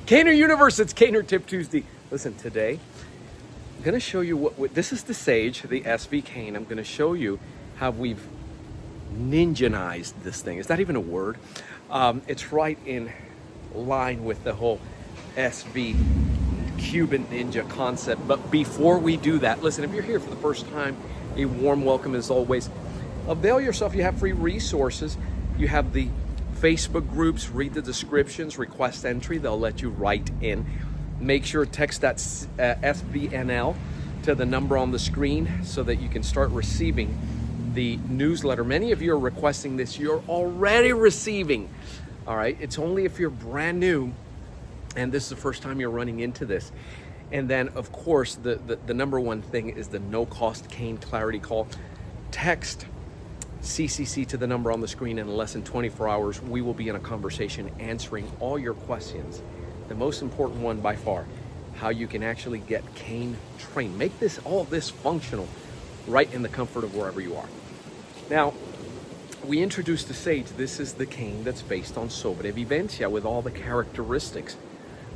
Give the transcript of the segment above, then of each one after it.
Caner Universe, it's Caner Tip Tuesday. Listen, today, I'm going to show you what this is the Sage, the SV cane. I'm going to show you how we've ninjanized this thing. Is that even a word? It's right in line with the whole SV Cuban Ninja concept. But before we do that, listen, if you're here for the first time, a warm welcome as always. Avail yourself. You have free resources. You have the Facebook groups, read the descriptions, request entry. They'll let you write in. Make sure to text that SVNL to the number on the screen so that you can start receiving the newsletter. Many of you are requesting this. You're already receiving. All right. It's only if you're brand new and this is the first time you're running into this. And then, of course, the number one thing is the no-cost cane clarity call. Text CCC to the number on the screen in less than 24 hours. We will be in a conversation answering all your questions. The most important one by far, how you can actually get cane trained. Make all this functional right in the comfort of wherever you are. Now, we introduced the Sage. This is the cane that's based on Sobrevivencia with all the characteristics,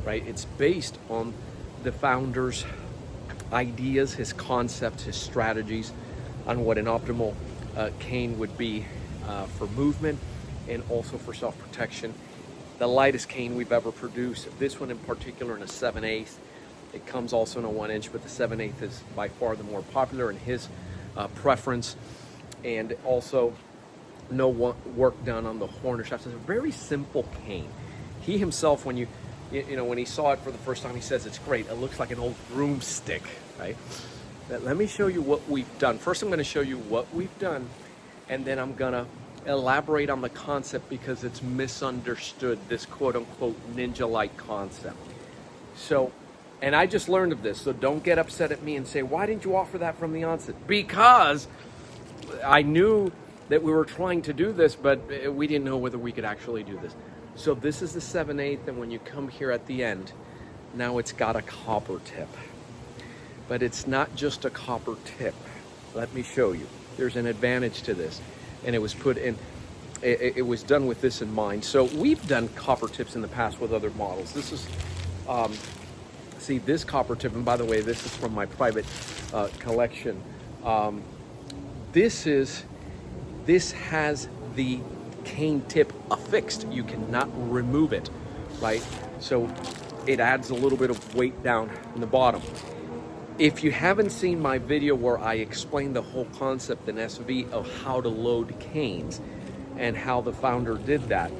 right? It's based on the founder's ideas, his concepts, his strategies on what an optimal cane would be for movement and also for self-protection. The lightest cane we've ever produced, this one in particular in a 7/8. It comes also in a 1-inch, but the 7/8 is by far the more popular in his preference. And also no work done on the horn or shaft. It's a very simple cane. He himself, when when he saw it for the first time, he says it's great. It looks like an old broomstick, right? Let me show you what we've done. First, I'm going to show you what we've done, and then I'm going to elaborate on the concept because it's misunderstood, this quote-unquote ninja-like concept. So, and I just learned of this, so don't get upset at me and say, why didn't you offer that from the onset? Because I knew that we were trying to do this, but we didn't know whether we could actually do this. So this is the 7/8, and when you come here at the end, now it's got a copper tip. But it's not just a copper tip. Let me show you. There's an advantage to this. And it was put in, it was done with this in mind. So we've done copper tips in the past with other models. This is, see this copper tip, and by the way, this is from my private collection. This has the cane tip affixed. You cannot remove it, right? So it adds a little bit of weight down in the bottom. If you haven't seen my video where I explain the whole concept in SV of how to load canes and how the founder did that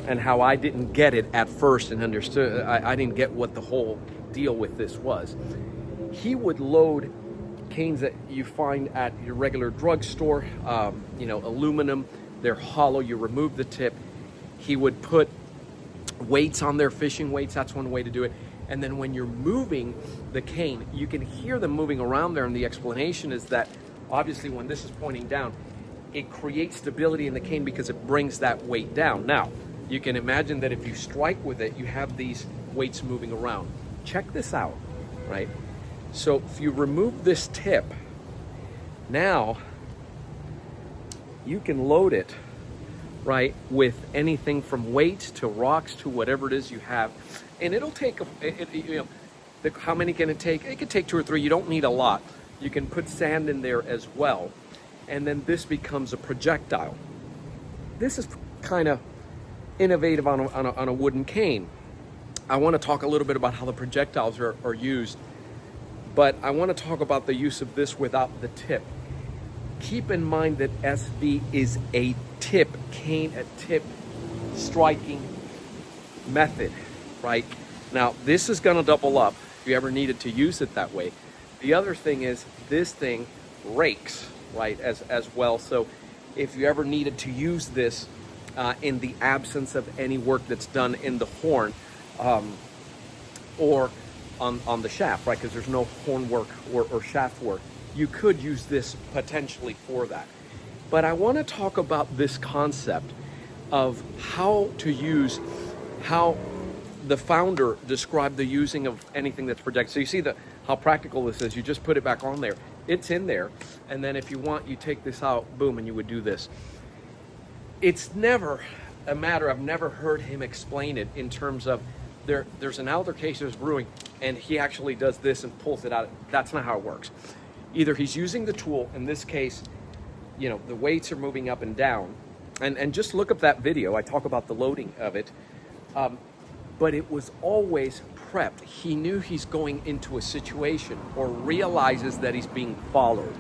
and how I didn't get it at first and understood, I didn't get what the whole deal with this was. He would load canes that you find at your regular drugstore, aluminum, they're hollow, you remove the tip. He would put weights on there, fishing weights, that's one way to do it. And then when you're moving the cane, you can hear them moving around there. And the explanation is that obviously when this is pointing down, it creates stability in the cane because it brings that weight down. Now, you can imagine that if you strike with it, you have these weights moving around. Check this out, right? So if you remove this tip, now you can load it, right, with anything from weights to rocks to whatever it is you have. And it'll take, how many can it take? It could take 2 or 3. You don't need a lot. You can put sand in there as well. And then this becomes a projectile. This is kind of innovative on a wooden cane. I want to talk a little bit about how the projectiles are used. But I want to talk about the use of this without the tip. Keep in mind that SV is a tip cane, a tip striking method. Right? Now, this is going to double up if you ever needed to use it that way. The other thing is this thing rakes, right, as well. So if you ever needed to use this in the absence of any work that's done in the horn or on the shaft, right, because there's no horn work or shaft work, you could use this potentially for that. But I want to talk about this concept of how to use, how the founder described the using of anything that's projected. So you see how practical this is. You just put it back on there. It's in there. And then if you want, you take this out, boom, and you would do this. It's never a matter, I've never heard him explain it in terms of there's an altercation that's brewing, and he actually does this and pulls it out. That's not how it works. Either he's using the tool, in this case, you know, the weights are moving up and down, and just look up that video. I talk about the loading of it, but it was always prepped. He knew he's going into a situation or realizes that he's being followed.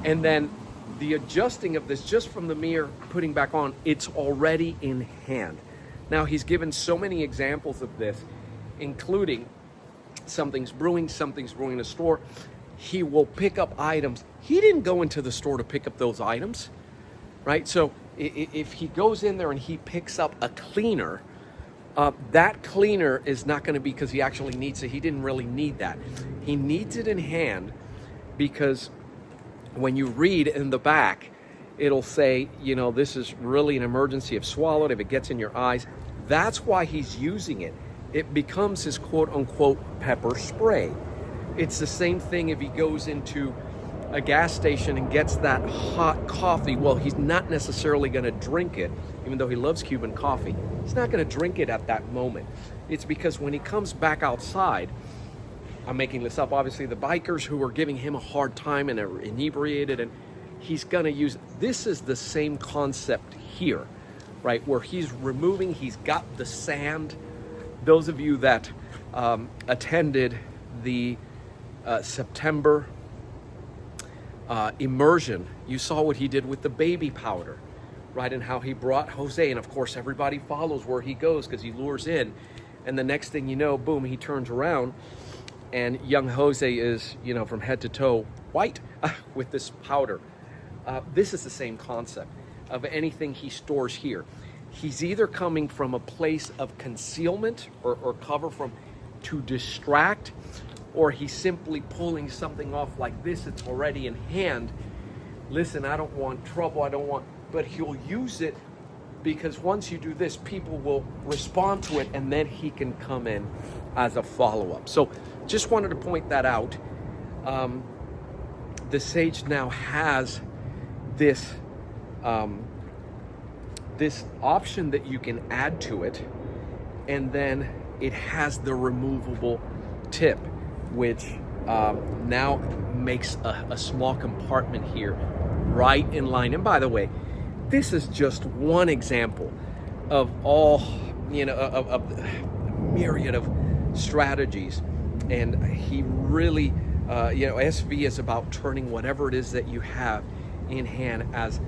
And then the adjusting of this just from the mirror, putting back on, it's already in hand. Now, he's given so many examples of this, including something's brewing in a store. He will pick up items. He didn't go into the store to pick up those items, right? So if he goes in there and he picks up a cleaner, that cleaner is not going to be because he actually needs it. He didn't really need that. He needs it in hand because when you read in the back, it'll say, you know, this is really an emergency if swallowed, if it gets in your eyes. That's why he's using it. It becomes his quote unquote pepper spray. It's the same thing if he goes into a gas station and gets that hot coffee. Well, he's not necessarily going to drink it, even though he loves Cuban coffee. He's not going to drink it at that moment. It's because when he comes back outside, I'm making this up, obviously, the bikers who are giving him a hard time and are inebriated, and he's going to use, this is the same concept here, right? Where he's removing, he's got the sand. Those of you that attended the September immersion, you saw what he did with the baby powder, right? And how he brought Jose, and of course everybody follows where he goes because he lures in, and the next thing you know, boom, he turns around and young Jose is, you know, from head to toe white with this powder. This is the same concept of anything he stores here. He's either coming from a place of concealment or cover from to distract, or he's simply pulling something off like this. It's already in hand. Listen, I don't want trouble, but he'll use it because once you do this, people will respond to it, and then he can come in as a follow-up. So just wanted to point that out. The Sage now has this this option that you can add to it, and then it has the removable tip, which now makes a small compartment here right in line. And by the way, this is just one example of all, you know, of a myriad of strategies. And he really, you know, SV is about turning whatever it is that you have in hand as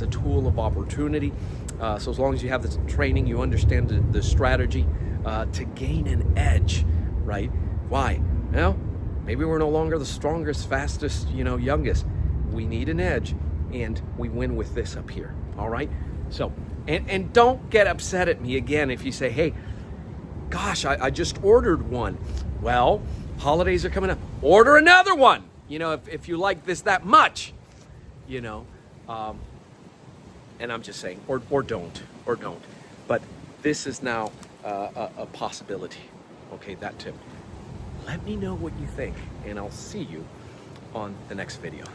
a tool of opportunity. So as long as you have the training, you understand the strategy to gain an edge, right? Why? Well, maybe we're no longer the strongest, fastest, you know, youngest. We need an edge, and we win with this up here. All right. So, and don't get upset at me again if you say, hey, gosh, I just ordered one. Well, holidays are coming up. Order another one. You know, if you like this that much, you know, and I'm just saying, or don't. But this is now a possibility. Okay, that tip. Let me know what you think, and I'll see you on the next video.